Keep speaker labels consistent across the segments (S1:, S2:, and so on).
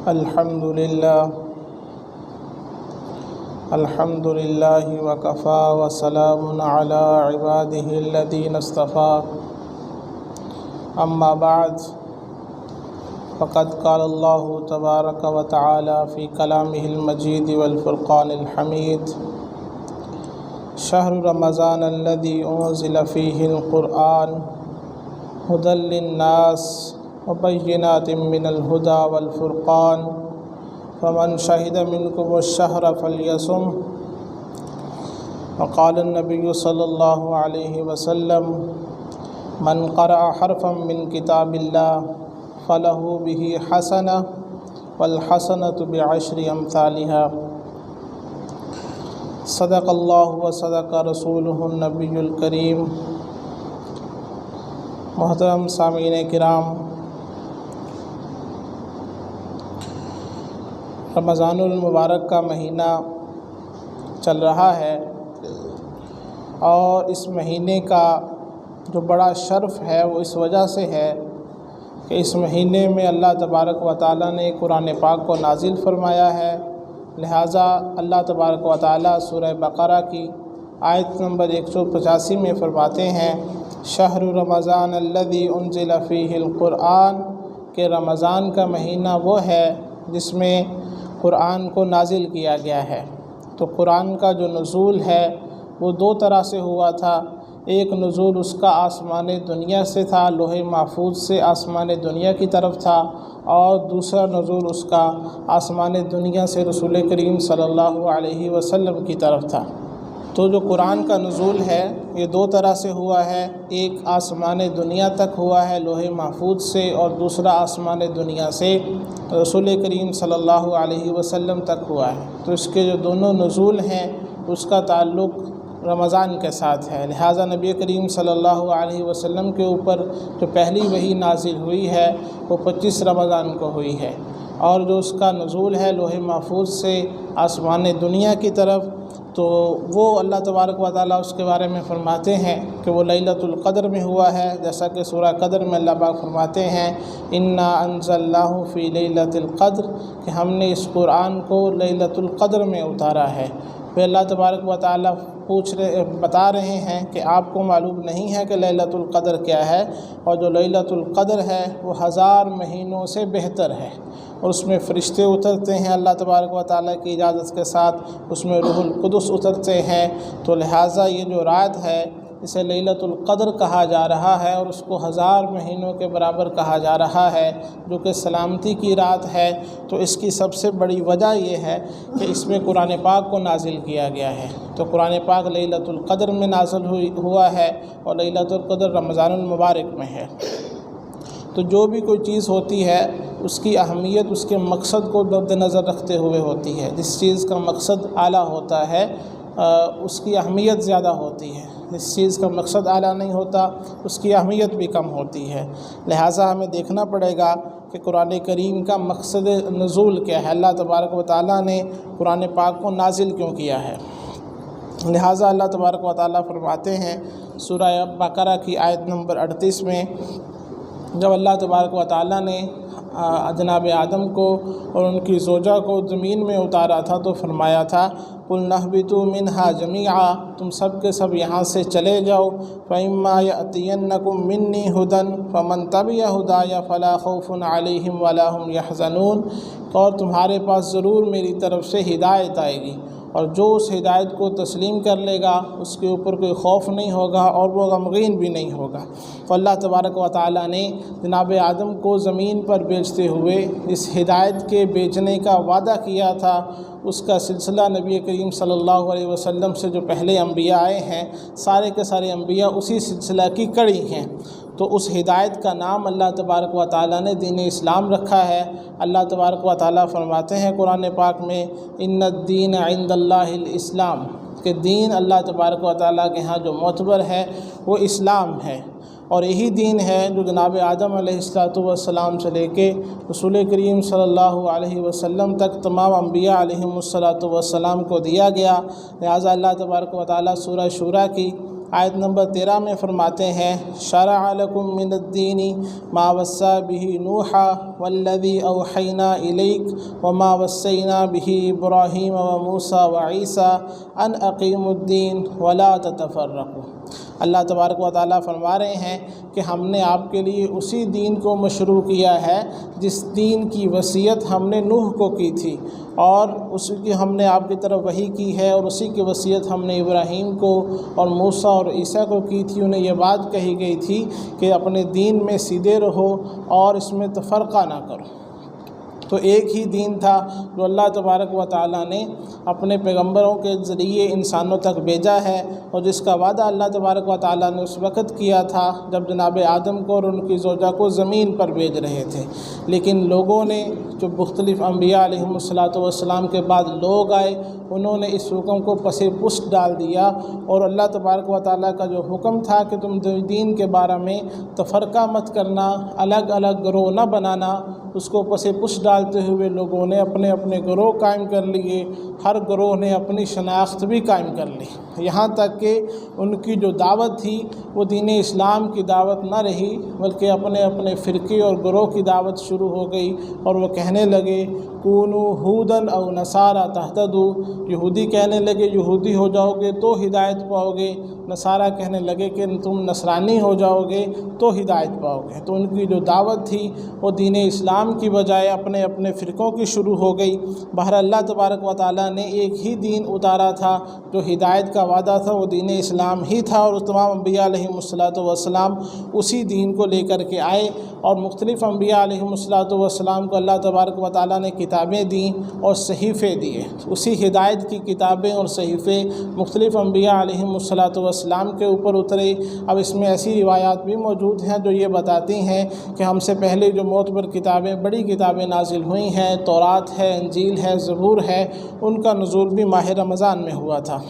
S1: الحمد لله وكفى وسلام على عباده الذين اصطفى أما بعد فقد قال الله تبارك وتعالى في كلامه المجيد والفرقان الحميد شهر رمضان الذي أنزل فيه القرآن هدى للناس وبينات من الهدى والفرقان فمن شهد منكم الشهر فليصم وقال النبي صلى الله عليه وسلم من قرأ حرفا من كتاب الله فله به حسنة والحسنة بعشر أمثالها صدق الله وصدق رسوله النبي الكريم۔ محترم سامعین کرام، رمضان المبارک کا مہینہ چل رہا ہے اور اس مہینے کا جو بڑا شرف ہے وہ اس وجہ سے ہے کہ اس مہینے میں اللہ تبارک و تعالیٰ نے قرآن پاک کو نازل فرمایا ہے۔ لہٰذا اللہ تبارک و تعالیٰ سورہ بقرہ کی آیت نمبر 185 میں فرماتے ہیں شہر رمضان الذی انزل فیہ القرآن، کہ رمضان کا مہینہ وہ ہے جس میں قرآن کو نازل کیا گیا ہے۔ تو قرآن کا جو نزول ہے وہ دو طرح سے ہوا تھا۔ ایک نزول اس کا آسمان دنیا سے تھا، لوح محفوظ سے آسمان دنیا کی طرف تھا، اور دوسرا نزول اس کا آسمان دنیا سے رسول کریم صلی اللہ علیہ وسلم کی طرف تھا۔ تو جو قرآن کا نزول ہے یہ دو طرح سے ہوا ہے، ایک آسمان دنیا تک ہوا ہے لوح محفوظ سے، اور دوسرا آسمان دنیا سے رسول کریم صلی اللہ علیہ وسلم تک ہوا ہے۔ تو اس کے جو دونوں نزول ہیں اس کا تعلق رمضان کے ساتھ ہے۔ لہٰذا نبی کریم صلی اللہ علیہ وسلم کے اوپر جو پہلی وحی نازل ہوئی ہے وہ 25 رمضان کو ہوئی ہے، اور جو اس کا نزول ہے لوح محفوظ سے آسمان دنیا کی طرف، تو وہ اللہ تبارک و تعالیٰ اس کے بارے میں فرماتے ہیں کہ وہ لیلۃ القدر میں ہوا ہے، جیسا کہ سورہ قدر میں اللہ پاک فرماتے ہیں انا انزلناہ فی لیلۃ القدر، کہ ہم نے اس قرآن کو لیلۃ القدر میں اتارا ہے۔ پھر اللہ تبارک و تعالیٰ بتا رہے ہیں کہ آپ کو معلوم نہیں ہے کہ لیلۃ القدر کیا ہے، اور جو لیلۃ القدر ہے وہ 1000 مہینوں سے بہتر ہے، اور اس میں فرشتے اترتے ہیں اللہ تبارک و تعالیٰ کی اجازت کے ساتھ، اس میں روح القدس اترتے ہیں۔ تو لہٰذا یہ جو رات ہے اسے لیلۃ القدر کہا جا رہا ہے، اور اس کو 1000 مہینوں کے برابر کہا جا رہا ہے، جو کہ سلامتی کی رات ہے۔ تو اس کی سب سے بڑی وجہ یہ ہے کہ اس میں قرآن پاک کو نازل کیا گیا ہے۔ تو قرآن پاک لیلۃ القدر میں نازل ہوا ہے، اور لیلۃ القدر رمضان المبارک میں ہے۔ تو جو بھی کوئی چیز ہوتی ہے اس کی اہمیت اس کے مقصد کو مد نظر رکھتے ہوئے ہوتی ہے۔ جس چیز کا مقصد اعلیٰ ہوتا ہے اس کی اہمیت زیادہ ہوتی ہے، جس چیز کا مقصد اعلیٰ نہیں ہوتا اس کی اہمیت بھی کم ہوتی ہے۔ لہٰذا ہمیں دیکھنا پڑے گا کہ قرآن کریم کا مقصد نزول کیا ہے، اللہ تبارک و تعالیٰ نے قرآن پاک کو نازل کیوں کیا ہے۔ لہٰذا اللہ تبارک و تعالیٰ فرماتے ہیں سورہ بقرہ کی آیت نمبر 38 میں، جب اللہ تبارک و تعالیٰ نے جناب آدم کو اور ان کی زوجہ کو زمین میں اتارا تھا تو فرمایا تھا قُلْنَا اهْبِطُوا مِنْهَا جَمِيعًا، تم سب کے سب یہاں سے چلے جاؤ، فَإِمَّا يَأْتِيَنَّكُم مِّنِّي هُدًى فَمَن تَبِعَ هُدَايَ فَلَا خَوْفٌ عَلَيْهِمْ وَلَا هُمْ يَحْزَنُونَ، اور تمہارے پاس ضرور میری طرف سے ہدایت آئے گی، اور جو اس ہدایت کو تسلیم کر لے گا اس کے اوپر کوئی خوف نہیں ہوگا اور وہ غمگین بھی نہیں ہوگا۔ تو اللہ تبارک و تعالیٰ نے جناب آدم کو زمین پر بیچتے ہوئے اس ہدایت کے بیچنے کا وعدہ کیا تھا۔ اس کا سلسلہ نبی کریم صلی اللہ علیہ وسلم سے جو پہلے انبیاء آئے ہیں سارے کے سارے انبیاء اسی سلسلہ کی کڑی ہیں۔ تو اس ہدایت کا نام اللہ تبارک و تعالیٰ نے دین اسلام رکھا ہے۔ اللہ تبارک و تعالیٰ فرماتے ہیں قرآن پاک میں ان الدین عند اللہ الاسلام، کہ دین اللہ تبارک و تعالیٰ کے ہاں جو معتبر ہے وہ اسلام ہے، اور یہی دین ہے جو جناب آدم علیہ السلام سے لے کے رسول کریم صلی اللہ علیہ وسلم تک تمام انبیاء علیہم السلام کو دیا گیا۔ لہٰذا اللہ تبارک و تعالیٰ سورہ شورى کی آیت نمبر 13 میں فرماتے ہیں شرع لکم من الدین ما وصی بہ نوحا والذی اوحینا الیک وما وصینا بہ ابراہیم وموسیٰ وعیسیٰ ان اقیموا الدین ولا تتفرقوا۔ اللہ تبارک و تعالیٰ فرما رہے ہیں کہ ہم نے آپ کے لیے اسی دین کو مشروع کیا ہے جس دین کی وصیت ہم نے نوح کو کی تھی، اور اسی کی ہم نے آپ کی طرف وحی کی ہے، اور اسی کی وصیت ہم نے ابراہیم کو اور موسیٰ اور عیسیٰ کو کی تھی۔ انہیں یہ بات کہی گئی تھی کہ اپنے دین میں سیدھے رہو اور اس میں تفرقہ نہ کرو۔ تو ایک ہی دین تھا جو اللہ تبارک و تعالیٰ نے اپنے پیغمبروں کے ذریعے انسانوں تک بھیجا ہے، اور جس کا وعدہ اللہ تبارک و تعالیٰ نے اس وقت کیا تھا جب جناب آدم کو اور ان کی زوجہ کو زمین پر بھیج رہے تھے۔ لیکن لوگوں نے، جو مختلف انبیاء علیہم السلام کے بعد لوگ آئے، انہوں نے اس حکم کو پس پشت ڈال دیا، اور اللہ تبارک و تعالیٰ کا جو حکم تھا کہ تم دین کے بارے میں تفرقہ مت کرنا، الگ الگ گروہ نہ بنانا، اس کو پس پشت ڈالتے ہوئے لوگوں نے اپنے اپنے گروہ قائم کر لیے۔ ہر گروہ نے اپنی شناخت بھی قائم کر لی، یہاں تک کہ ان کی جو دعوت تھی وہ دین اسلام کی دعوت نہ رہی، بلکہ اپنے اپنے فرقے اور گروہ کی دعوت شروع ہو گئی، اور وہ کہنے لگے کونوا ہودن او نصارا تہتدوا، یہودی کہنے لگے یہودی ہو جاؤ گے تو ہدایت پاؤ گے، نصارہ کہنے لگے کہ تم نصرانی ہو جاؤ گے تو ہدایت پاؤ گے۔ تو ان کی جو دعوت تھی وہ دین اسلام کی بجائے اپنے اپنے فرقوں کی شروع ہو گئی۔ بہر اللہ تبارک و تعالیٰ نے ایک ہی دین اتارا تھا، جو ہدایت کا وعدہ تھا وہ دین اسلام ہی تھا، اور تمام انبیاء علیہم السلام اسی دین کو لے کر کے آئے، اور مختلف انبیاء علیہم السلام کو اللہ تبارک و تعالیٰ نے کتابیں دیں اور صحیفے دیے۔ اسی ہدایت کی کتابیں اور صحیفے مختلف انبیاء علیہم السلام کے اوپر اترے۔ اب اس میں ایسی روایات بھی موجود ہیں جو یہ بتاتی ہیں کہ ہم سے پہلے جو معتبر کتابیں، بڑی کتابیں نازل ہوئی ہیں، تورات ہے، انجیل ہے، زبور ہے، ان کا نزول بھی ماہ رمضان میں ہوا تھا۔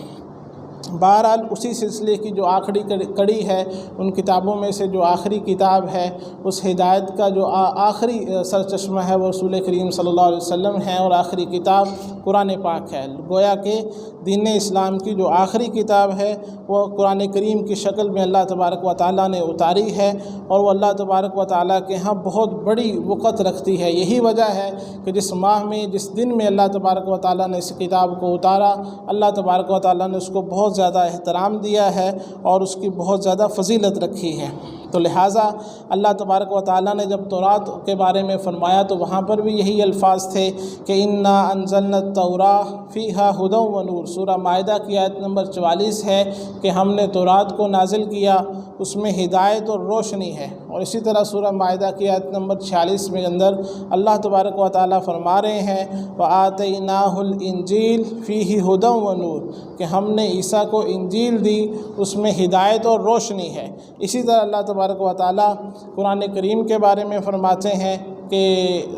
S1: بہرحال اسی سلسلے کی جو آخری کڑی ہے، ان کتابوں میں سے جو آخری کتاب ہے، اس ہدایت کا جو آخری سرچشمہ ہے وہ رسول کریم صلی اللہ علیہ وسلم ہے، اور آخری کتاب قرآن پاک ہے۔ گویا کہ دین اسلام کی جو آخری کتاب ہے وہ قرآن کریم کی شکل میں اللہ تبارک و تعالیٰ نے اتاری ہے، اور وہ اللہ تبارک و تعالیٰ کے ہاں بہت بڑی وقت رکھتی ہے۔ یہی وجہ ہے کہ جس ماہ میں، جس دن میں اللہ تبارک و تعالیٰ نے اس کتاب کو اتارا، اللہ تبارک و تعالیٰ نے اس کو بہت زیادہ احترام دیا ہے اور اس کی بہت زیادہ فضیلت رکھی ہے۔ تو لہٰذا اللہ تبارک و تعالیٰ نے جب تورات کے بارے میں فرمایا تو وہاں پر بھی یہی الفاظ تھے کہ انا انزلنا التوراۃ فیہا ھدی و نور۔ سورہ مائدہ کی آیت نمبر 44 ہے کہ ہم نے تورات کو نازل کیا، اس میں ہدایت اور روشنی ہے۔ اور اسی طرح سورہ مائدہ کی آیت نمبر 46 میں اندر اللہ تبارک و تعالیٰ فرما رہے ہیں وآتیناہ الانجیل فیہ ھدی و نور، کہ ہم نے عیسیٰ کو انجیل دی، اس میں ہدایت اور روشنی ہے۔ اسی طرح اللہ تبارک و تعالیٰ قرآن کریم کے بارے میں فرماتے ہیں کہ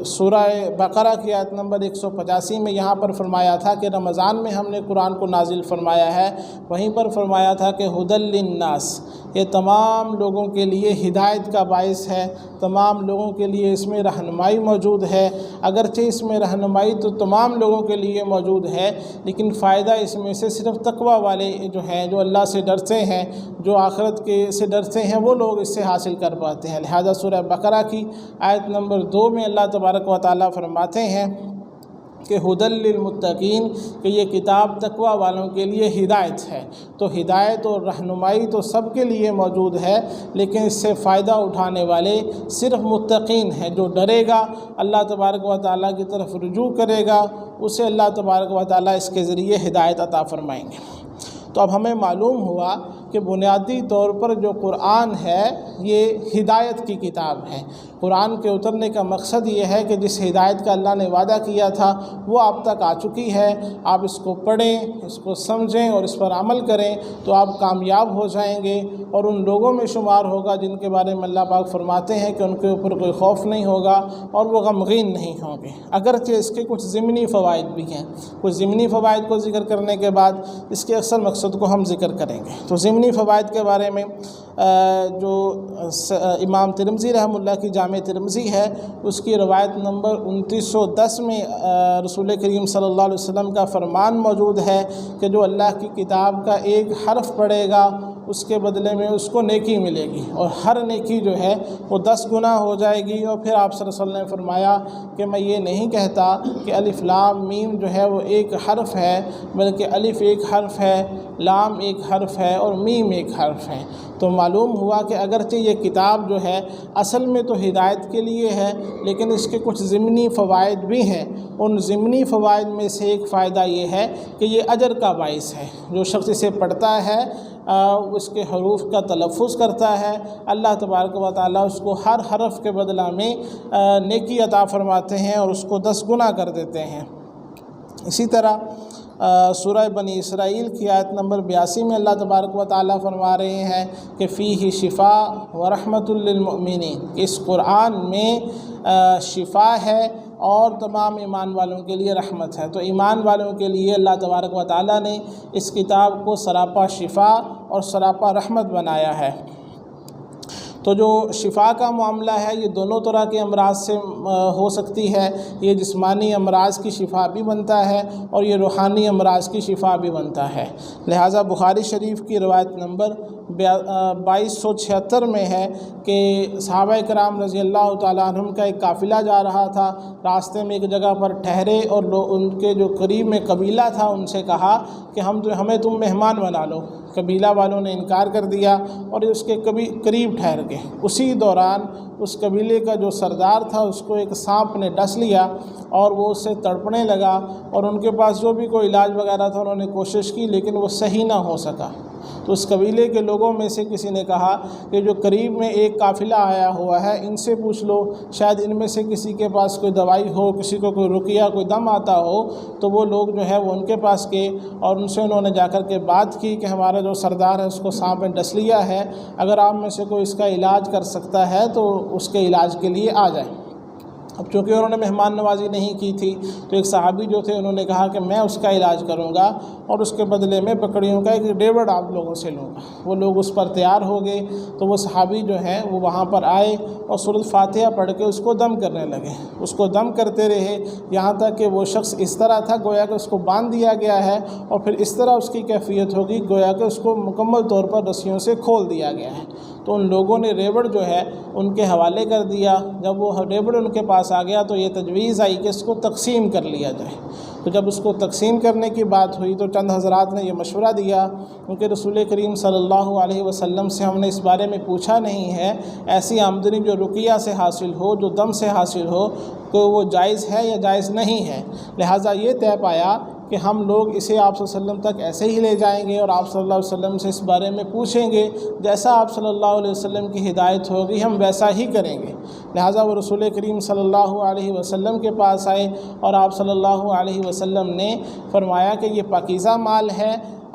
S1: سورہ بقرہ کی آیت نمبر 185 میں یہاں پر فرمایا تھا کہ رمضان میں ہم نے قرآن کو نازل فرمایا ہے، وہیں پر فرمایا تھا کہ ھدی للناس، یہ تمام لوگوں کے لیے ہدایت کا باعث ہے، تمام لوگوں کے لیے اس میں رہنمائی موجود ہے۔ اگرچہ اس میں رہنمائی تو تمام لوگوں کے لیے موجود ہے، لیکن فائدہ اس میں سے صرف تقویٰ والے جو ہیں، جو اللہ سے ڈرتے ہیں، جو آخرت کے سے ڈرتے ہیں، وہ لوگ اس سے حاصل کر پاتے ہیں۔ لہذا سورہ بقرہ کی آیت نمبر 2 میں اللہ تبارک و تعالیٰ فرماتے ہیں کہ ھدی للمتقین، کہ یہ کتاب تقویٰ والوں کے لیے ہدایت ہے۔ تو ہدایت اور رہنمائی تو سب کے لیے موجود ہے، لیکن اس سے فائدہ اٹھانے والے صرف متقین ہیں۔ جو ڈرے گا، اللہ تبارک و تعالیٰ کی طرف رجوع کرے گا، اسے اللہ تبارک و تعالیٰ اس کے ذریعے ہدایت عطا فرمائیں گے۔ تو اب ہمیں معلوم ہوا کہ بنیادی طور پر جو قرآن ہے یہ ہدایت کی کتاب ہے۔ قرآن کے اترنے کا مقصد یہ ہے کہ جس ہدایت کا اللہ نے وعدہ کیا تھا وہ آپ تک آ چکی ہے، آپ اس کو پڑھیں، اس کو سمجھیں اور اس پر عمل کریں تو آپ کامیاب ہو جائیں گے، اور ان لوگوں میں شمار ہوگا جن کے بارے میں اللہ پاک فرماتے ہیں کہ ان کے اوپر کوئی خوف نہیں ہوگا اور وہ غمگین نہیں ہوں گے۔ اگرچہ اس کے کچھ ضمنی فوائد بھی ہیں، کچھ ضمنی فوائد کو ذکر کرنے کے بعد اس کے اصل مقصد کو ہم ذکر کریں گے۔ تو ضمنی فوائد کے بارے میں جو امام ترمذی رحمہ اللہ کی جامع ترمذی ہے، اس کی روایت نمبر 2910 میں رسول کریم صلی اللہ علیہ وسلم کا فرمان موجود ہے کہ جو اللہ کی کتاب کا ایک حرف پڑھے گا اس کے بدلے میں اس کو نیکی ملے گی، اور ہر نیکی جو ہے وہ 10 گنا ہو جائے گی۔ اور پھر آپ صلی اللہ علیہ وسلم نے فرمایا کہ میں یہ نہیں کہتا کہ الف لام میم جو ہے وہ ایک حرف ہے، بلکہ الف ایک حرف ہے، لام ایک حرف ہے اور میم ایک حرف ہے۔ تو معلوم ہوا کہ اگرچہ یہ کتاب جو ہے اصل میں تو ہدایت کے لیے ہے، لیکن اس کے کچھ ضمنی فوائد بھی ہیں۔ ان ضمنی فوائد میں سے ایک فائدہ یہ ہے کہ یہ اجر کا باعث ہے۔ جو شخص اسے پڑھتا ہے، اس کے حروف کا تلفظ کرتا ہے، اللہ تبارک و تعالیٰ اس کو ہر حرف کے بدلہ میں نیکی عطا فرماتے ہیں اور اس کو 10 گنا کر دیتے ہیں۔ اسی طرح سورہ بنی اسرائیل کی آیت نمبر 82 میں اللہ تبارک و تعالیٰ فرما رہے ہیں کہ فیہ شفاء و رحمۃ للمؤمنین، اس قرآن میں شفا ہے اور تمام ایمان والوں کے لیے رحمت ہے۔ تو ایمان والوں کے لیے اللہ تبارک و تعالیٰ نے اس کتاب کو سراپا شفا اور سراپا رحمت بنایا ہے۔ تو جو شفا کا معاملہ ہے یہ دونوں طرح کے امراض سے ہو سکتی ہے۔ یہ جسمانی امراض کی شفا بھی بنتا ہے اور یہ روحانی امراض کی شفا بھی بنتا ہے۔ لہٰذا بخاری شریف کی روایت نمبر 2276 میں ہے کہ صحابہ کرام رضی اللہ تعالیٰ عنہم کا ایک قافلہ جا رہا تھا، راستے میں ایک جگہ پر ٹھہرے اور ان کے جو قریب میں قبیلہ تھا ان سے کہا کہ ہمیں تم مہمان بنا لو۔ قبیلہ والوں نے انکار کر دیا اور اس کے قریب ٹھہر گئے۔ اسی دوران اس قبیلے کا جو سردار تھا اس کو ایک سانپ نے ڈس لیا اور وہ اس سے تڑپنے لگا، اور ان کے پاس جو بھی کوئی علاج وغیرہ تھا انہوں نے کوشش کی لیکن وہ صحیح نہ ہو سکا۔ تو اس قبیلے کے لوگوں میں سے کسی نے کہا کہ جو قریب میں ایک قافلہ آیا ہوا ہے ان سے پوچھ لو، شاید ان میں سے کسی کے پاس کوئی دوائی ہو، کسی کو کوئی رقیہ کوئی دم آتا ہو۔ تو وہ لوگ جو ہے وہ ان کے پاس گئے اور ان سے انہوں نے جا کر کے بات کی کہ ہمارا جو سردار ہے اس کو سانپ نے ڈس لیا ہے، اگر آپ میں سے کوئی اس کا علاج کر سکتا ہے تو اس کے علاج کے لیے آ جائے۔ اب چونکہ انہوں نے مہمان نوازی نہیں کی تھی تو ایک صحابی جو تھے انہوں نے کہا کہ میں اس کا علاج کروں گا اور اس کے بدلے میں بکریوں کا ایک ڈیوڑ آپ لوگوں سے لوں گا۔ وہ لوگ اس پر تیار ہو گئے تو وہ صحابی جو ہیں وہ وہاں پر آئے اور سورۃ فاتحہ پڑھ کے اس کو دم کرنے لگے۔ اس کو دم کرتے رہے یہاں تک کہ وہ شخص اس طرح تھا گویا کہ اس کو باندھ دیا گیا ہے، اور پھر اس طرح اس کی کیفیت ہوگی گویا کہ اس کو مکمل طور پر رسیوں سے کھول دیا گیا ہے۔ تو ان لوگوں نے ریوڑ جو ہے ان کے حوالے کر دیا۔ جب وہ ریوڑ ان کے پاس آ گیا تو یہ تجویز آئی کہ اس کو تقسیم کر لیا جائے۔ تو جب اس کو تقسیم کرنے کی بات ہوئی تو چند حضرات نے یہ مشورہ دیا، کیونکہ رسول کریم صلی اللہ علیہ وسلم سے ہم نے اس بارے میں پوچھا نہیں ہے، ایسی آمدنی جو رقیہ سے حاصل ہو، جو دم سے حاصل ہو، تو وہ جائز ہے یا جائز نہیں ہے۔ لہٰذا یہ طے پایا کہ ہم لوگ اسے آپ صلی اللہ علیہ وسلم تک ایسے ہی لے جائیں گے اور آپ صلی اللہ علیہ وسلم سے اس بارے میں پوچھیں گے، جیسا آپ صلی اللہ علیہ وسلم کی ہدایت ہوگی ہم ویسا ہی کریں گے۔ لہٰذا وہ رسول کریم صلی اللہ علیہ وسلم کے پاس آئے اور آپ صلی اللہ علیہ وسلم نے فرمایا کہ یہ پاکیزہ مال ہے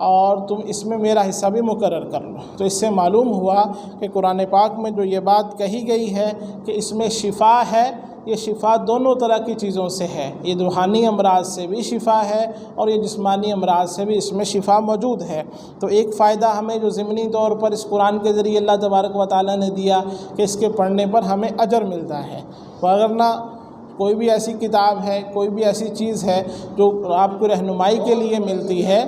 S1: اور تم اس میں میرا حصہ بھی مقرر کر لو۔ تو اس سے معلوم ہوا کہ قرآن پاک میں جو یہ بات کہی گئی ہے کہ اس میں شفا ہے، یہ شفا دونوں طرح کی چیزوں سے ہے۔ یہ روحانی امراض سے بھی شفا ہے اور یہ جسمانی امراض سے بھی اس میں شفا موجود ہے۔ تو ایک فائدہ ہمیں جو ضمنی طور پر اس قرآن کے ذریعے اللہ تبارک و تعالیٰ نے دیا کہ اس کے پڑھنے پر ہمیں اجر ملتا ہے، وگرنہ کوئی بھی ایسی کتاب ہے، کوئی بھی ایسی چیز ہے جو آپ کو رہنمائی کے لیے ملتی ہے،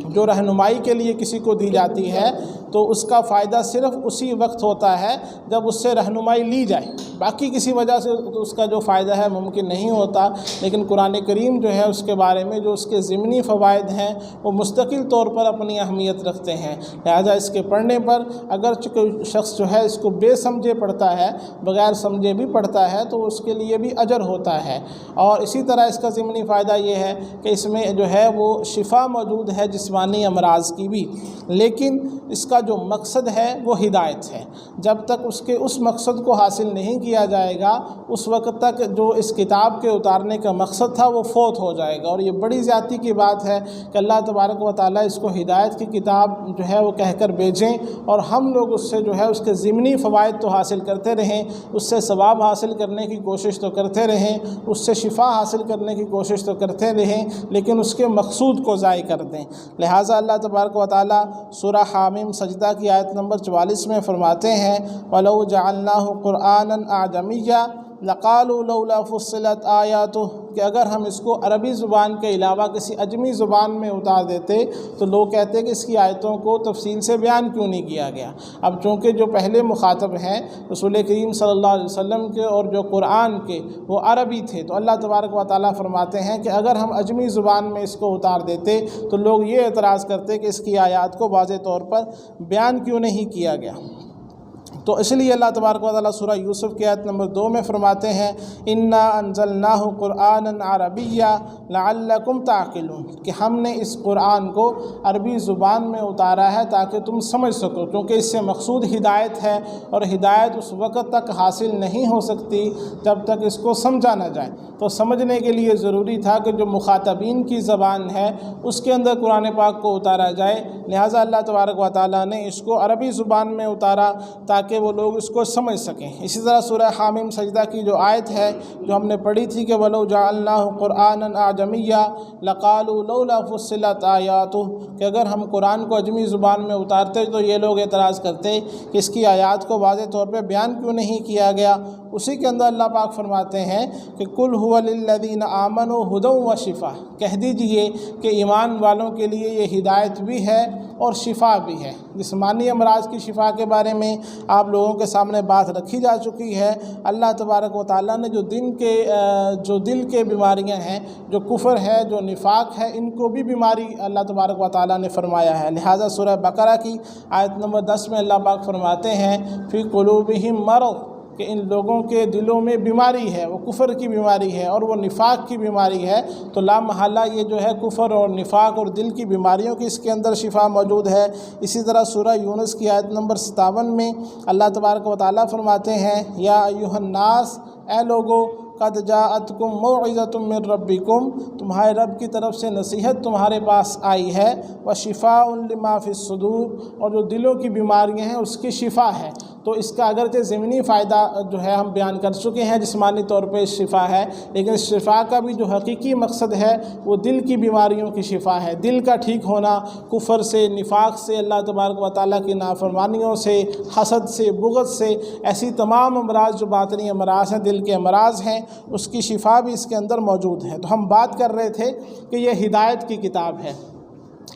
S1: جو رہنمائی کے لیے کسی کو دی جاتی ہے تو اس کا فائدہ صرف اسی وقت ہوتا ہے جب اس سے رہنمائی لی جائے، باقی کسی وجہ سے اس کا جو فائدہ ہے ممکن نہیں ہوتا۔ لیکن قرآن کریم جو ہے اس کے بارے میں جو اس کے ضمنی فوائد ہیں وہ مستقل طور پر اپنی اہمیت رکھتے ہیں۔ لہذا اس کے پڑھنے پر اگرچہ کوئی شخص جو ہے اس کو بے سمجھے پڑھتا ہے، بغیر سمجھے بھی پڑھتا ہے تو اس کے لیے بھی اجر ہوتا ہے۔ اور اسی طرح اس کا ضمنی فائدہ یہ ہے کہ اس میں جو ہے وہ شفا موجود ہے جسمانی امراض کی بھی، لیکن اس کا جو مقصد ہے وہ ہدایت ہے۔ جب تک اس مقصد کو حاصل نہیں کیا جائے گا اس وقت تک جو اس کتاب کے اتارنے کا مقصد تھا وہ فوت ہو جائے گا، اور یہ بڑی زیادتی کی بات ہے کہ اللہ تبارک و تعالیٰ اس کو ہدایت کی کتاب جو ہے وہ کہہ کر بھیجیں اور ہم لوگ اس سے جو ہے اس کے ضمنی فوائد تو حاصل کرتے رہیں، اس سے ثواب حاصل کرنے کی کوشش تو کرتے رہیں، اس سے شفا حاصل کرنے کی کوشش تو کرتے رہیں، لیکن اس کے مقصود کو ضائع کر دیں۔ لہٰذا اللہ تبارک و تعالیٰ سورہ حامیم سجدہ کی آیت نمبر 44 میں فرماتے ہیں وَلَوْ جَعَلْنَاهُ قُرْآنًا أَعْجَمِيًّا لقالوا لولا فصلت آیاتہ، کہ اگر ہم اس کو عربی زبان کے علاوہ کسی عجمی زبان میں اتار دیتے تو لوگ کہتے کہ اس کی آیتوں کو تفصیل سے بیان کیوں نہیں کیا گیا۔ اب چونکہ جو پہلے مخاطب ہیں رسول کریم صلی اللہ علیہ وسلم کے اور جو قرآن کے وہ عربی تھے، تو اللہ تبارک و تعالیٰ فرماتے ہیں کہ اگر ہم عجمی زبان میں اس کو اتار دیتے تو لوگ یہ اعتراض کرتے کہ اس کی آیات کو واضح طور پر بیان کیوں نہیں کیا گیا۔ تو اس لیے اللہ تبارک و تعالیٰ سورہ یوسف کی آیت نمبر 2 میں فرماتے ہیں انا انزلناہ قرآنا عربیا لعلکم تعقلون، کہ ہم نے اس قرآن کو عربی زبان میں اتارا ہے تاکہ تم سمجھ سکو، کیونکہ اس سے مقصود ہدایت ہے، اور ہدایت اس وقت تک حاصل نہیں ہو سکتی جب تک اس کو سمجھا نہ جائے۔ تو سمجھنے کے لیے ضروری تھا کہ جو مخاطبین کی زبان ہے اس کے اندر قرآن پاک کو اتارا جائے، لہٰذا اللہ تبارک و تعالیٰ نے اس کو عربی زبان میں اتارا تاکہ وہ لوگ اس کو سمجھ سکیں۔ اسی طرح سورہ حامیم سجدہ کی جو آیت ہے جو ہم نے پڑھی تھی کہ وَلَوْ جَعَلْنَاهُ قُرْآنًا أَعْجَمِيًّا لَقَالُوا لَوْلَا فُصِّلَتْ آیَاتُهُ، کہ اگر ہم قرآن کو عجمی زبان میں اتارتے تو یہ لوگ اعتراض کرتے کہ اس کی آیات کو واضح طور پہ بیان کیوں نہیں کیا گیا۔ اسی کے اندر اللہ پاک فرماتے ہیں کہ قُلْ هُوَ لِلَّذِينَ آمَنُوا هُدًى وَشِفَاءً، کہہ دیجئے کہ ایمان والوں کے لیے یہ ہدایت بھی ہے اور شفا بھی ہے۔ جسمانی امراض کی شفا کے بارے میں آپ لوگوں کے سامنے بات رکھی جا چکی ہے۔ اللہ تبارک و تعالیٰ نے جو دل کے بیماریاں ہیں، جو کفر ہے، جو نفاق ہے، ان کو بھی بیماری اللہ تبارک و تعالیٰ نے فرمایا ہے۔ لہٰذا سورہ بقرہ کی آیت نمبر 10 میں اللہ پاک فرماتے ہیں فی قلوبہم مرض، کہ ان لوگوں کے دلوں میں بیماری ہے، وہ کفر کی بیماری ہے اور وہ نفاق کی بیماری ہے۔ تو لا محالہ یہ جو ہے کفر اور نفاق اور دل کی بیماریوں کی اس کے اندر شفا موجود ہے۔ اسی طرح سورہ یونس کی آیت نمبر 57 میں اللہ تبارک و تعالیٰ فرماتے ہیں یا ایھا الناس، اے لوگو، قد جاءتکم موعظۃ من ربکم، تمہارے رب کی طرف سے نصیحت تمہارے پاس آئی ہے، وشفاء لما فی الصدور، اور جو دلوں کی بیماریاں ہیں اس کی شفا ہے۔ تو اس کا اگرچہ ضمنی فائدہ جو ہے ہم بیان کر چکے ہیں، جسمانی طور پہ شفا ہے، لیکن اس شفا کا بھی جو حقیقی مقصد ہے وہ دل کی بیماریوں کی شفا ہے، دل کا ٹھیک ہونا، کفر سے، نفاق سے، اللہ تبارک و تعالیٰ کی نافرمانیوں سے، حسد سے، بغض سے، ایسی تمام امراض جو باطنی امراض ہیں، دل کے امراض ہیں، اس کی شفا بھی اس کے اندر موجود ہے۔ تو ہم بات کر رہے تھے کہ یہ ہدایت کی کتاب ہے،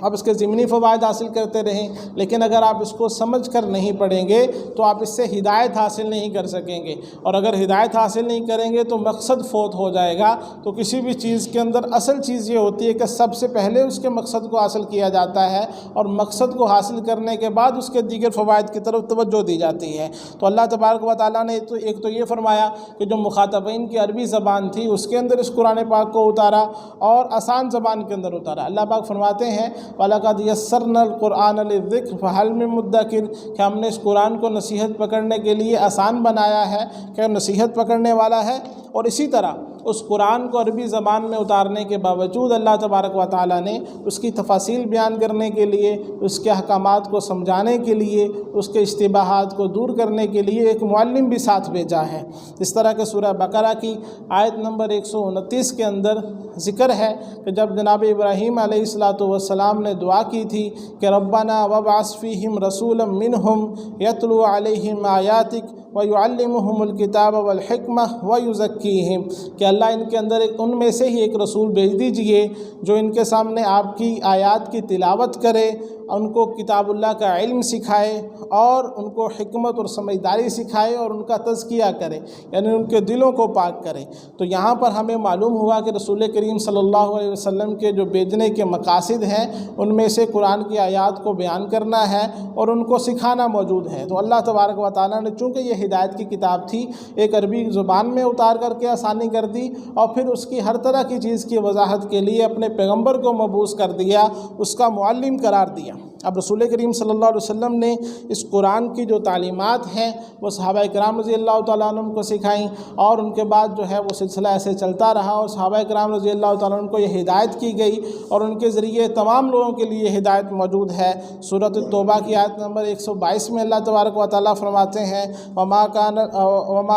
S1: آپ اس کے ضمنی فوائد حاصل کرتے رہیں، لیکن اگر آپ اس کو سمجھ کر نہیں پڑھیں گے تو آپ اس سے ہدایت حاصل نہیں کر سکیں گے، اور اگر ہدایت حاصل نہیں کریں گے تو مقصد فوت ہو جائے گا۔ تو کسی بھی چیز کے اندر اصل چیز یہ ہوتی ہے کہ سب سے پہلے اس کے مقصد کو حاصل کیا جاتا ہے، اور مقصد کو حاصل کرنے کے بعد اس کے دیگر فوائد کی طرف توجہ دی جاتی ہے۔ تو اللہ تبارک و تعالیٰ نے ایک تو یہ فرمایا کہ جو مخاطبین کی عربی زبان تھی اس کے اندر اس قرآن پاک کو اتارا، اور آسان زبان کے اندر اتارا۔ اللہ پاک فرماتے ہیں وَلَقَدْ يَسَّرْنَا الْقُرْآنَ لِلذِّكْرِ فَهَلْ مِن مُدَّكِرٍ، کہ ہم نے اس قرآن کو نصیحت پکڑنے کے لیے آسان بنایا ہے کہ نصیحت پکڑنے والا ہے۔ اور اسی طرح اس قرآن کو عربی زبان میں اتارنے کے باوجود اللہ تبارک و تعالیٰ نے اس کی تفاصیل بیان کرنے کے لیے، اس کے احکامات کو سمجھانے کے لیے، اس کے اشتباہات کو دور کرنے کے لیے ایک معلم بھی ساتھ بھیجا ہے۔ اس طرح کہ سورہ بقرہ کی آیت نمبر 129 کے اندر ذکر ہے کہ جب جناب ابراہیم علیہ السلام نے دعا کی تھی کہ ربنا وابعث فیہم رسولا منہم یتلو علیہم آیاتک وَيُعَلِّمُهُمُ الْكِتَابَ وَالْحِكْمَةَ وَيُزَكِّيهِمْ، کہ اللہ ان کے اندر ان میں سے ہی ایک رسول بھیج دیجئے جو ان کے سامنے آپ کی آیات کی تلاوت کرے، ان کو کتاب اللہ کا علم سکھائے، اور ان کو حکمت اور سمجھداری سکھائے، اور ان کا تزکیہ کرے، یعنی ان کے دلوں کو پاک کرے۔ تو یہاں پر ہمیں معلوم ہوا کہ رسول کریم صلی اللہ علیہ وسلم کے جو بھیجنے کے مقاصد ہیں ان میں سے قرآن کی آیات کو بیان کرنا ہے اور ان کو سکھانا موجود ہے۔ تو اللہ تبارک و تعالیٰ نے چونکہ یہ ہدایت کی کتاب تھی، ایک عربی زبان میں اتار کر کے آسانی کر دی، اور پھر اس کی ہر طرح کی چیز کی وضاحت کے لیے اپنے پیغمبر کو مبعوث کر دیا، اس کا معلم قرار دیا۔ اب رسول کریم صلی اللہ علیہ وسلم نے اس قرآن کی جو تعلیمات ہیں وہ صحابہ کرام رضی اللہ تعالیٰ عنہ کو سکھائیں، اور ان کے بعد جو ہے وہ سلسلہ ایسے چلتا رہا، اور صحابہ کرام رضی اللہ تعالیٰ عنہ کو یہ ہدایت کی گئی، اور ان کے ذریعے تمام لوگوں کے لیے ہدایت موجود ہے۔ سورۃ التوبہ کی آیت نمبر 122 میں اللہ تبارک و تعالیٰ فرماتے ہیں وَمَا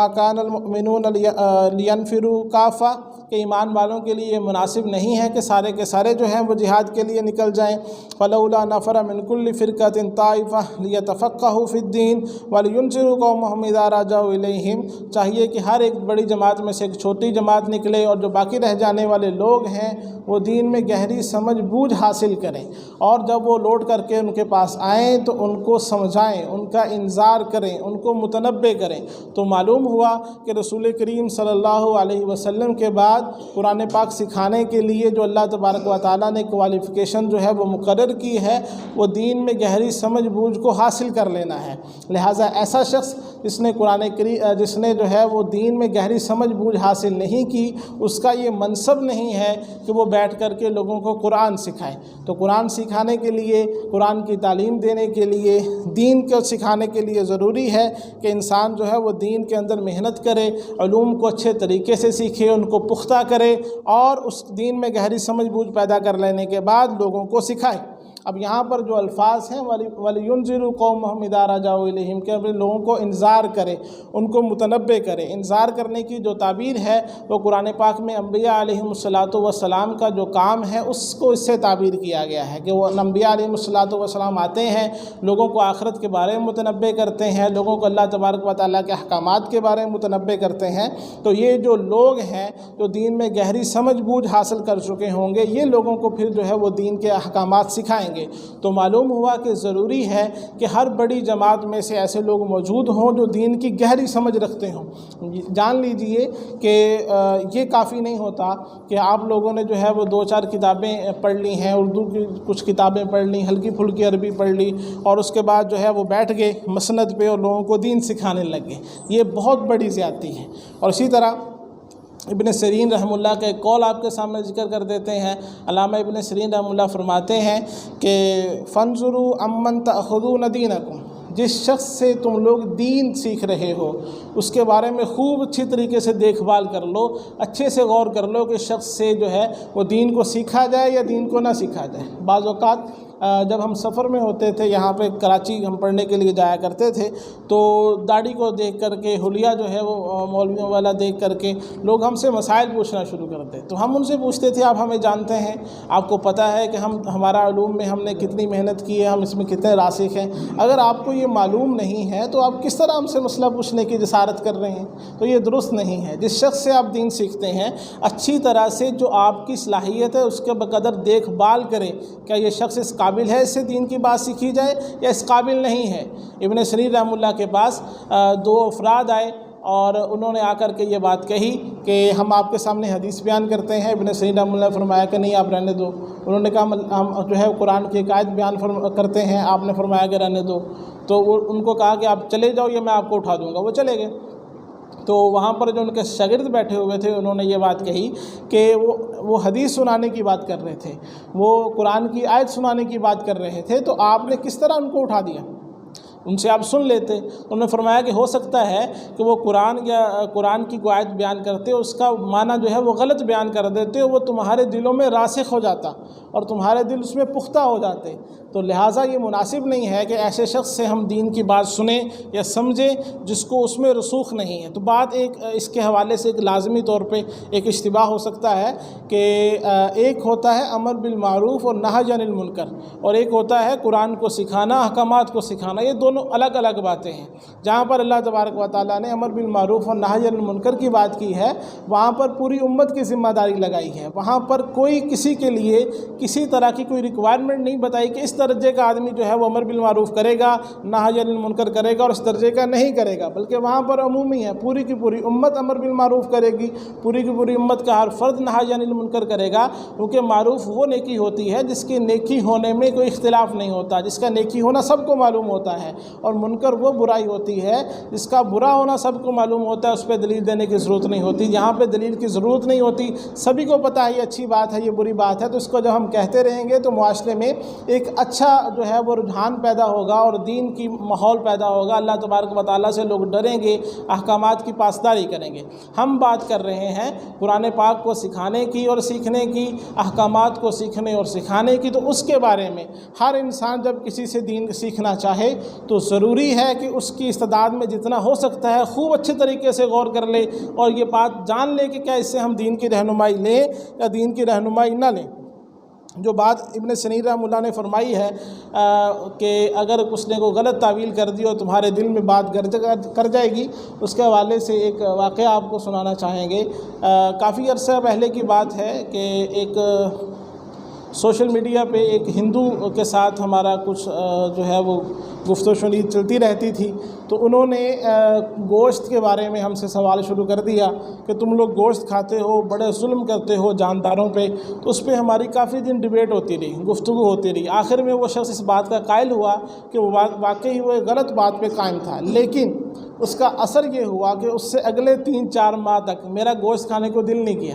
S1: كَانَ الْمُؤْمِنُونَ لِيَنْفِرُوا كَافَّةً، کہ ایمان والوں کے لیے یہ مناسب نہیں ہے کہ سارے کے سارے جو ہیں وہ جہاد کے لیے نکل جائیں۔ فلولا نفر من كل فرقة طائفة ليتفقهوا في الدين ولينذروا قومهم إذا رجعوا إليهم، چاہیے کہ ہر ایک بڑی جماعت میں سے ایک چھوٹی جماعت نکلے اور جو باقی رہ جانے والے لوگ ہیں وہ دین میں گہری سمجھ بوجھ حاصل کریں، اور جب وہ لوٹ کر کے ان کے پاس آئیں تو ان کو سمجھائیں، ان کا انذار کریں، ان کو متنبہ کریں۔ تو معلوم ہوا کہ رسول کریم صلی اللہ علیہ وسلم کے بعد قرآن پاک سکھانے کے لیے جو اللہ تبارک و تعالیٰ نے کوالیفیکیشن جو ہے وہ مقرر کی ہے وہ دین میں گہری سمجھ بوجھ کو حاصل کر لینا ہے۔ لہٰذا ایسا شخص جس نے جو ہے وہ دین میں گہری سمجھ بوجھ حاصل نہیں کی، اس کا یہ منصب نہیں ہے کہ وہ بیٹھ کر کے لوگوں کو قرآن سکھائے۔ تو قرآن سکھانے کے لیے، قرآن کی تعلیم دینے کے لیے، دین کو سکھانے کے لیے ضروری ہے کہ انسان جو ہے وہ دین کے اندر محنت کرے، علوم کو اچھے طریقے سے سیکھے، ان کو پختہ کرے، اور اس دین میں گہری سمجھ بوجھ پیدا کر لینے کے بعد لوگوں کو سکھائے۔ اب یہاں پر جو الفاظ ہیں وَلِيُنذِرُوا قَوْمَهُمْ إِذَا رَجَعُوا إِلَيْهِمْ، کہ اپنے لوگوں کو انذار کرے، ان کو متنبہ کرے۔ انذار کرنے کی جو تعبیر ہے وہ قرآن پاک میں انبیاء علیہم السلام کا جو کام ہے اس کو اس سے تعبیر کیا گیا ہے کہ وہ انبیاء علیہم السلام آتے ہیں، لوگوں کو آخرت کے بارے میں متنبہ کرتے ہیں، لوگوں کو اللہ تبارک و تعالیٰ کے احکامات کے بارے میں متنبہ کرتے ہیں۔ تو یہ جو لوگ ہیں جو دین میں گہری سمجھ بوجھ حاصل کر چکے ہوں گے، یہ لوگوں کو پھر جو ہے وہ دین کے احکامات سکھائیں گے۔ تو معلوم ہوا کہ ضروری ہے کہ ہر بڑی جماعت میں سے ایسے لوگ موجود ہوں جو دین کی گہری سمجھ رکھتے ہوں۔ جان لیجئے کہ یہ کافی نہیں ہوتا کہ آپ لوگوں نے جو ہے وہ 2-4 کتابیں پڑھ لی ہیں، اردو کی کچھ کتابیں پڑھ لی، ہلکی پھلکی عربی پڑھ لی، اور اس کے بعد جو ہے وہ بیٹھ گئے مسند پہ اور لوگوں کو دین سکھانے لگ گئے۔ یہ بہت بڑی زیادتی ہے۔ اور اسی طرح ابن سیرین رحمہ اللہ کا ایک قول آپ کے سامنے ذکر کر دیتے ہیں۔ علامہ ابن سیرین رحمہ اللہ فرماتے ہیں کہ فَانظُرُوا عَمَّن تَأْخُذُونَ دِينَكُمْ، جس شخص سے تم لوگ دین سیکھ رہے ہو اس کے بارے میں خوب اچھی طریقے سے دیکھ بھال کر لو، اچھے سے غور کر لو کہ شخص سے جو ہے وہ دین کو سیکھا جائے یا دین کو نہ سیکھا جائے۔ بعض اوقات جب ہم سفر میں ہوتے تھے، یہاں پہ کراچی ہم پڑھنے کے لیے جایا کرتے تھے، تو داڑھی کو دیکھ کر کے، حلیہ جو ہے وہ مولویوں والا دیکھ کر کے لوگ ہم سے مسائل پوچھنا شروع کرتے۔ تو ہم ان سے پوچھتے تھے آپ ہمیں جانتے ہیں، آپ کو پتہ ہے کہ ہمارا علوم میں ہم نے کتنی محنت کی ہے، ہم اس میں کتنے راسخ ہیں؟ اگر آپ کو یہ معلوم نہیں ہے تو آپ کس طرح ہم سے مسئلہ پوچھنے کی جسارت کر رہے ہیں؟ تو یہ درست نہیں ہے۔ جس شخص سے آپ دین سیکھتے ہیں، اچھی طرح سے جو آپ کی صلاحیت ہے اس کے بقدر دیکھ بھال کریں، کیا یہ شخص اس قابل ہے اس سے دین کی بات سیکھی جائے یا اس قابل نہیں ہے؟ ابن سیرین رحمہ اللہ کے پاس 2 افراد آئے اور انہوں نے آ کر کے یہ بات کہی کہ ہم آپ کے سامنے حدیث بیان کرتے ہیں۔ ابن سیرین رحمہ اللہ نے فرمایا کہ نہیں، آپ رہنے دو۔ انہوں نے کہا ہم جو ہے قرآن کی ایک آیت بیان کرتے ہیں، آپ نے فرمایا کہ رہنے دو۔ تو ان کو کہا کہ آپ چلے جاؤ یا میں آپ کو اٹھا دوں گا۔ وہ چلے گئے۔ تو وہاں پر جو ان کے شاگرد بیٹھے ہوئے تھے انہوں نے یہ بات کہی کہ وہ حدیث سنانے کی بات کر رہے تھے، وہ قرآن کی آیت سنانے کی بات کر رہے تھے، تو آپ نے کس طرح ان کو اٹھا دیا؟ ان سے آپ سن لیتے۔ انہوں نے فرمایا کہ ہو سکتا ہے کہ وہ قرآن کی کوئی آیت بیان کرتے، اس کا معنی جو ہے وہ غلط بیان کر دیتے، وہ تمہارے دلوں میں راسخ ہو جاتا اور تمہارے دل اس میں پختہ ہو جاتے۔ تو لہٰذا یہ مناسب نہیں ہے کہ ایسے شخص سے ہم دین کی بات سنیں یا سمجھیں جس کو اس میں رسوخ نہیں ہے۔ تو بات اس کے حوالے سے ایک لازمی طور پہ ایک اشتباہ ہو سکتا ہے کہ ایک ہوتا ہے امر بالمعروف اور نہی عن المنکر، اور ایک ہوتا ہے قرآن کو سکھانا، احکامات کو سکھانا۔ یہ دونوں الگ الگ باتیں ہیں۔ جہاں پر اللہ تبارک و تعالیٰ نے امر بالمعروف اور نہی عن المنکر کی بات کی ہے، وہاں پر پوری امت کی ذمہ داری لگائی ہے۔ وہاں پر کوئی کسی کے لیے کسی طرح کی کوئی ریکوائرمنٹ نہیں بتائی کہ اس درجے کا آدمی جو ہے وہ امر بالمعروف کرے گا، نہی عن المنکر کرے گا، اور اس درجے کا نہیں کرے گا، بلکہ وہاں پر عمومی ہے، پوری کی پوری امت امر بالمعروف کرے گی، پوری کی پوری امت کا ہر فرد نہی عن المنکر کرے گا، کیونکہ معروف وہ نیکی ہوتی ہے جس کی نیکی ہونے میں کوئی اختلاف نہیں ہوتا، جس کا نیکی ہونا سب کو معلوم ہوتا ہے، اور منکر وہ برائی ہوتی ہے جس کا برا ہونا سب کو معلوم ہوتا ہے، اس پہ دلیل دینے کی ضرورت نہیں ہوتی۔ جہاں پہ دلیل کی ضرورت نہیں ہوتی، سبھی کو پتہ ہے یہ اچھی بات ہے، یہ بری بات ہے، تو اس کو جب ہم کہتے رہیں گے تو معاشرے میں ایک اچھا جو ہے وہ رجحان پیدا ہوگا اور دین کی ماحول پیدا ہوگا۔ اللہ تبارک و تعالیٰ سے لوگ ڈریں گے، احکامات کی پاسداری کریں گے۔ ہم بات کر رہے ہیں قرآن پاک کو سکھانے کی اور سیکھنے کی، احکامات کو سیکھنے اور سکھانے کی، تو اس کے بارے میں ہر انسان جب کسی سے دین سیکھنا چاہے تو ضروری ہے کہ اس کی استعداد میں جتنا ہو سکتا ہے خوب اچھے طریقے سے غور کر لے اور یہ بات جان لے کہ کیا اس سے ہم دین کی رہنمائی لیں یا دین کی رہنمائی نہ لیں۔ جو بات ابن سنیر رحمہ اللہ نے فرمائی ہے کہ اگر اس نے کوئی غلط تعویل کر دی اور تمہارے دل میں بات کر جائے گی، اس کے حوالے سے ایک واقعہ آپ کو سنانا چاہیں گے۔ کافی عرصہ پہلے کی بات ہے کہ ایک سوشل میڈیا پہ ایک ہندو کے ساتھ ہمارا کچھ جو ہے وہ گفت و شنید چلتی رہتی تھی، تو انہوں نے گوشت کے بارے میں ہم سے سوال شروع کر دیا کہ تم لوگ گوشت کھاتے ہو، بڑے ظلم کرتے ہو جانداروں پہ۔ تو اس پہ ہماری کافی دن ڈیبیٹ ہوتی رہی، گفتگو ہوتی رہی۔ آخر میں وہ شخص اس بات کا قائل ہوا کہ وہ واقعی وہ غلط بات پہ قائم تھا، لیکن اس کا اثر یہ ہوا کہ اس سے اگلے 3-4 ماہ تک میرا گوشت کھانے کو دل نہیں کیا۔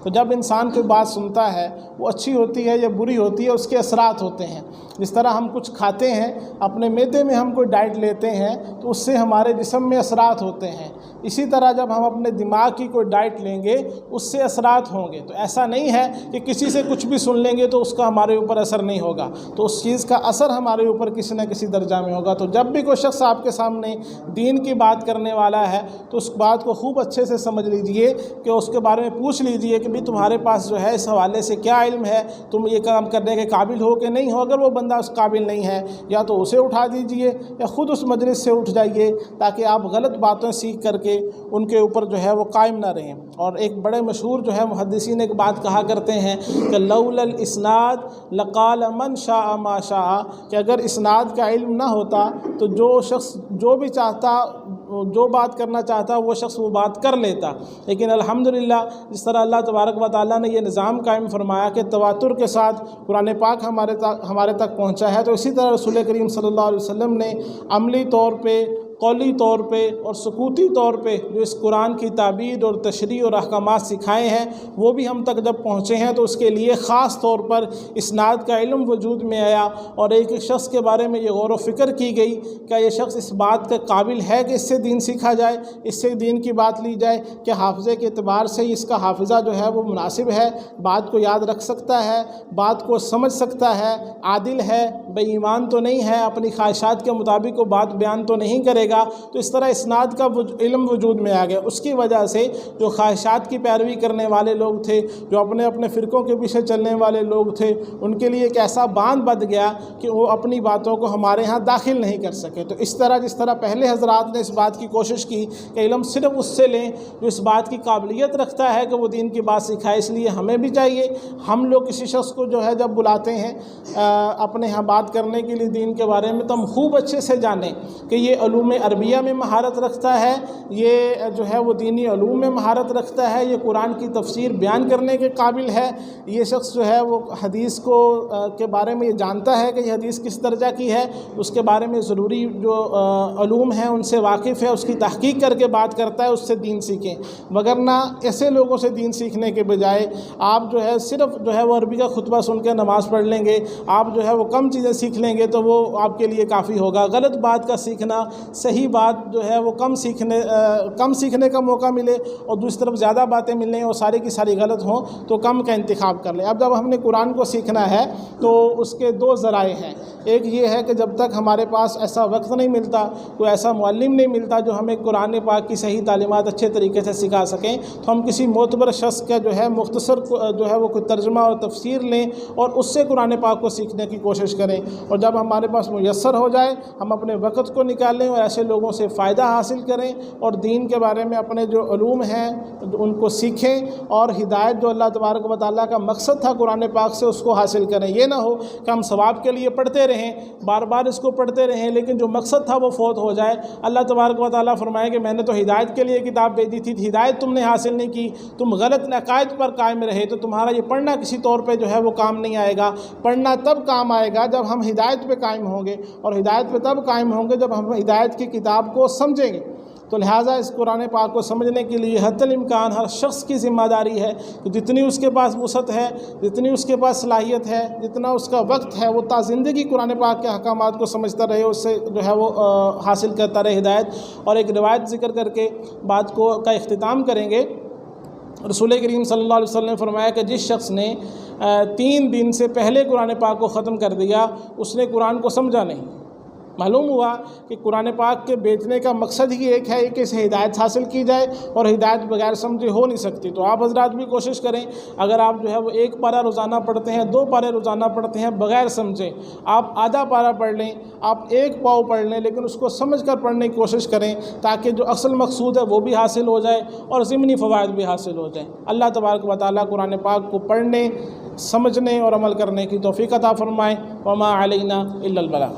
S1: تو جب انسان کوئی بات سنتا ہے، وہ اچھی ہوتی ہے یا بری ہوتی ہے، اس کے اثرات ہوتے ہیں۔ جس طرح ہم کچھ کھاتے ہیں، اپنے معدے میں ہم کوئی ڈائٹ لیتے ہیں تو اس سے ہمارے جسم میں اثرات ہوتے ہیں، اسی طرح جب ہم اپنے دماغ کی کوئی ڈائٹ لیں گے اس سے اثرات ہوں گے۔ تو ایسا نہیں ہے کہ کسی سے کچھ بھی سن لیں گے تو اس کا ہمارے اوپر اثر نہیں ہوگا، تو اس چیز کا اثر ہمارے اوپر کسی نہ کسی درجہ میں ہوگا۔ تو جب بھی کوئی شخص آپ کے سامنے دین کی بات کرنے والا ہے تو اس بات کو خوب اچھے سے سمجھ لیجئے کہ اس کے بارے میں پوچھ لیجئے کہ بھی تمہارے پاس جو ہے اس حوالے سے کیا علم ہے، تم یہ کام کرنے کے قابل ہو کہ نہیں ہو۔ اگر وہ بندہ اس قابل نہیں ہے یا تو اسے اٹھا دیجئے یا خود اس مجلس سے اٹھ جائیے، تاکہ آپ غلط باتیں سیکھ کر کے ان کے اوپر جو ہے وہ قائم نہ رہیں۔ اور ایک بڑے مشہور جو ہے محدثین ایک بات کہا کرتے ہیں کہ لولا الاسناد لقال من شاء ما شاء، کہ اگر اسناد کا علم نہ ہوتا تو جو شخص جو بھی چاہتا، جو بات کرنا چاہتا وہ شخص وہ بات کر لیتا۔ لیکن الحمدللہ جس طرح اللہ تبارک و تعالیٰ نے یہ نظام قائم فرمایا کہ تواتر کے ساتھ قرآن پاک ہمارے تک پہنچا ہے، تو اسی طرح رسول کریم صلی اللہ علیہ وسلم نے عملی طور پہ، قولی طور پہ اور سکوتی طور پہ جو اس قرآن کی تعبیر اور تشریح اور احکامات سکھائے ہیں وہ بھی ہم تک جب پہنچے ہیں، تو اس کے لیے خاص طور پر اسناد کا علم وجود میں آیا اور ایک شخص کے بارے میں یہ غور و فکر کی گئی کہ یہ شخص اس بات کے قابل ہے کہ اس سے دین سیکھا جائے، اس سے دین کی بات لی جائے، کہ حافظے کے اعتبار سے اس کا حافظہ جو ہے وہ مناسب ہے، بات کو یاد رکھ سکتا ہے، بات کو سمجھ سکتا ہے، عادل ہے، بے ایمان تو نہیں ہے، اپنی خواہشات کے مطابق وہ بات بیان تو نہیں کرے گا۔ تو اس طرح اسناد کا علم وجود میں آ گیا۔ اس کی وجہ سے جو خواہشات کی پیروی کرنے والے لوگ تھے، جو اپنے اپنے فرقوں کے پیچھے چلنے والے لوگ تھے، ان کے لیے ایک ایسا باندھ بند گیا کہ وہ اپنی باتوں کو ہمارے ہاں داخل نہیں کر سکے۔ تو اس طرح جس طرح پہلے حضرات نے اس بات کی کوشش کی کہ علم صرف اس سے لیں جو اس بات کی قابلیت رکھتا ہے کہ وہ دین کی بات سکھائے، اس لیے ہمیں بھی چاہیے ہم لوگ کسی شخص کو جو ہے جب بلاتے ہیں اپنے ہاں بات کرنے کے لیے دین کے بارے میں، تو ہم خوب اچھے سے جانیں کہ یہ علوم عربیہ میں مہارت رکھتا ہے، یہ جو ہے وہ دینی علوم میں مہارت رکھتا ہے، یہ قرآن کی تفسیر بیان کرنے کے قابل ہے، یہ شخص جو ہے وہ حدیث کے بارے میں یہ جانتا ہے کہ یہ حدیث کس درجہ کی ہے، اس کے بارے میں ضروری جو علوم ہیں ان سے واقف ہے، اس کی تحقیق کر کے بات کرتا ہے، اس سے دین سیکھیں۔ وگرنہ ایسے لوگوں سے دین سیکھنے کے بجائے آپ جو ہے صرف جو ہے وہ عربی کا خطبہ سن کے نماز پڑھ لیں گے، آپ جو ہے وہ کم چیزیں سیکھ لیں گے تو وہ آپ کے لیے کافی ہوگا۔ غلط بات کا سیکھنا، صحیح بات جو ہے وہ کم سیکھنے کا موقع ملے اور دوسری طرف زیادہ باتیں ملیں اور ساری کی ساری غلط ہوں تو کم کا انتخاب کر لیں۔ اب جب ہم نے قرآن کو سیکھنا ہے تو اس کے 2 ذرائع ہیں۔ ایک یہ ہے کہ جب تک ہمارے پاس ایسا وقت نہیں ملتا، کوئی ایسا معلم نہیں ملتا جو ہمیں قرآن پاک کی صحیح تعلیمات اچھے طریقے سے سکھا سکیں، تو ہم کسی معتبر شخص کا جو ہے مختصر جو ہے وہ کوئی ترجمہ اور تفسیر لیں اور اس سے قرآن پاک کو سیکھنے کی کوشش کریں، اور جب ہمارے پاس میسر ہو جائے ہم اپنے وقت کو نکالیں اور ایسے لوگوں سے فائدہ حاصل کریں اور دین کے بارے میں اپنے جو علوم ہیں ان کو سیکھیں، اور ہدایت جو اللہ تبارک و تعالیٰ کا مقصد تھا قرآن پاک سے اس کو حاصل کریں۔ یہ نہ ہو کہ ہم ثواب کے لیے پڑھتے رہیں، بار بار اس کو پڑھتے رہیں، لیکن جو مقصد تھا وہ فوت ہو جائے۔ اللہ تبارک و تعالیٰ فرمائے کہ میں نے تو ہدایت کے لیے کتاب بھیجی تھی، ہدایت تم نے حاصل نہیں کی، تم غلط عقائد پر قائم رہے، تو تمہارا یہ پڑھنا کسی طور پہ جو ہے وہ کام نہیں آئے گا۔ پڑھنا تب کام آئے گا جب ہم ہدایت پہ قائم ہوں گے، اور ہدایت پہ تب قائم ہوں گے جب ہم ہدایت کی کتاب کو سمجھیں گے۔ تو لہٰذا اس قرآن پاک کو سمجھنے کے لیے حتی الامکان ہر شخص کی ذمہ داری ہے کہ جتنی اس کے پاس وسعت ہے، جتنی اس کے پاس صلاحیت ہے، جتنا اس کا وقت ہے، وہ تا زندگی قرآن پاک کے احکامات کو سمجھتا رہے، اس سے جو ہے وہ حاصل کرتا رہے ہدایت۔ اور ایک روایت ذکر کر کے بات کا اختتام کریں گے۔ رسول کریم صلی اللہ علیہ وسلم نے فرمایا کہ جس شخص نے 3 دن سے پہلے قرآن پاک کو ختم کر دیا، اس نے قرآن کو سمجھا نہیں۔ معلوم ہوا کہ قرآن پاک کے بیچنے کا مقصد ہی ایک ہے کہ اسے ہدایت حاصل کی جائے، اور ہدایت بغیر سمجھے ہو نہیں سکتی۔ تو آپ حضرات بھی کوشش کریں، اگر آپ جو ہے وہ 1 پارہ روزانہ پڑھتے ہیں، 2 پارے روزانہ پڑھتے ہیں بغیر سمجھے، آپ آدھا پارہ پڑھ لیں، آپ 1 پاؤ پڑھ لیں، لیکن اس کو سمجھ کر پڑھنے کی کوشش کریں تاکہ جو اصل مقصود ہے وہ بھی حاصل ہو جائے اور ضمنی فوائد بھی حاصل ہو جائیں۔ اللہ تبارک و تعالیٰ قرآن پاک کو پڑھنے، سمجھنے اور عمل کرنے کی توفیق عطا فرمائے۔ وما علینا الا البلاغ۔